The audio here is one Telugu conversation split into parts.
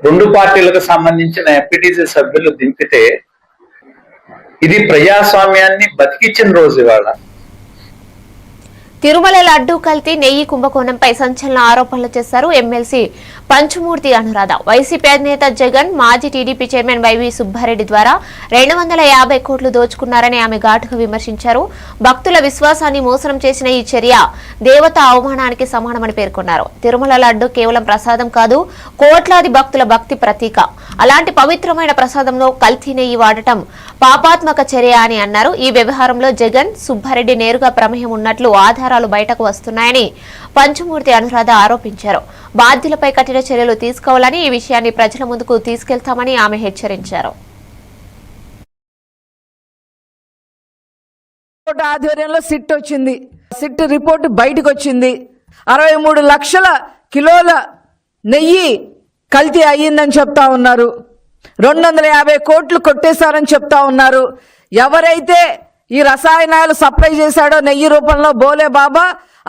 రెండు పార్టీలకు సంబంధించిన ఎంపీటీసీ సభ్యులు దింపితే ఇది ప్రజాస్వామ్యాన్ని బతికించిన రోజు ఇవాళ. తిరుమల లడ్డూ కల్తీ నెయ్యి కుంభకోణంపై సంచలన ఆరోపణలు చేశారు ఎమ్మెల్సీ పంచుమూర్తి అనురాధ. వైసీపీ అధినేత జగన్ మాజీ టీడీపీ చైర్మన్ వైవి సుబ్బారెడ్డి ద్వారా 250 కోట్లు దోచుకున్నారని ఆమె ఘాటుగా విమర్శించారు. భక్తుల విశ్వాసాన్ని మోసం చేసిన ఈ చర్య దేవతా అవమానానికి సమానమని పేర్కొన్నారు. తిరుమల లడ్డు కేవలం ప్రసాదం కాదు, కోట్లాది భక్తుల భక్తి ప్రతీక. అలాంటి పవిత్రమైన ప్రసాదంలో కల్తీ నెయ్యి వాడటం పాపాత్మక చర్య అని అన్నారు. ఈ వ్యవహారంలో జగన్, సుబ్బారెడ్డి నేరుగా ప్రమేయం ఉన్నట్లు ఆధారాలు బయటకు వస్తున్నాయని పంచుమూర్తి అనురాధ ఆరోపించారు. బాధ్యులపై కఠిన చర్యలు తీసుకోవాలని, ఈ విషయాన్ని ప్రజల ముందుకు తీసుకెళ్తామని ఆమె హెచ్చరించారు. ఆధ్వర్యంలో సిట్ వచ్చింది. సిట్ రిపోర్టు బయటకు వచ్చింది. 63 లక్షల కిలోల నెయ్యి కల్తీ అయ్యిందని చెప్తా ఉన్నారు. 250 కోట్లు కొట్టేశారని చెప్తా ఉన్నారు. ఎవరైతే ఈ రసాయనాలు సప్లై చేశాడో నెయ్యి రూపంలో బోలే బాబా,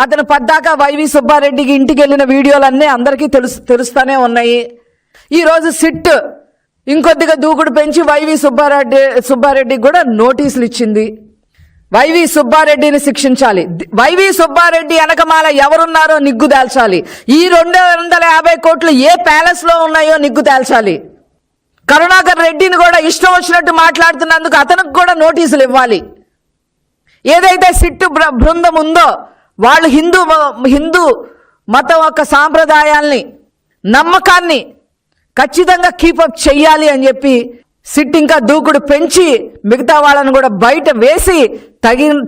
అతను పద్దాక వైవి సుబ్బారెడ్డికి ఇంటికి వెళ్ళిన వీడియోలన్నీ అందరికీ తెలుస్తూనే ఉన్నాయి. ఈరోజు సిట్ ఇంకొద్దిగా దూకుడు పెంచి వైవి సుబ్బారెడ్డికి కూడా నోటీసులు ఇచ్చింది. వైవి సుబ్బారెడ్డిని శిక్షించాలి. వైవి సుబ్బారెడ్డి వెనకమాల ఎవరున్నారో నిగ్గు తేల్చాలి. ఈ 250 కోట్లు ఏ ప్యాలెస్ లో ఉన్నాయో నిగ్గు తేల్చాలి. కరుణాకర్ రెడ్డిని కూడా ఇష్టం వచ్చినట్టు మాట్లాడుతున్నందుకు అతనికి కూడా నోటీసులు ఇవ్వాలి. ఏదైతే సిట్టు బృందం ఉందో వాళ్ళు హిందూ మతం యొక్క సాంప్రదాయాల్ని, నమ్మకాన్ని ఖచ్చితంగా కీపప్ చెయ్యాలి అని చెప్పి సిట్ ఇంకా దూకుడు పెంచి మిగతా వాళ్ళని కూడా బయట వేసి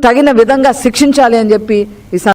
తగిన విధంగా శిక్షించాలి అని చెప్పి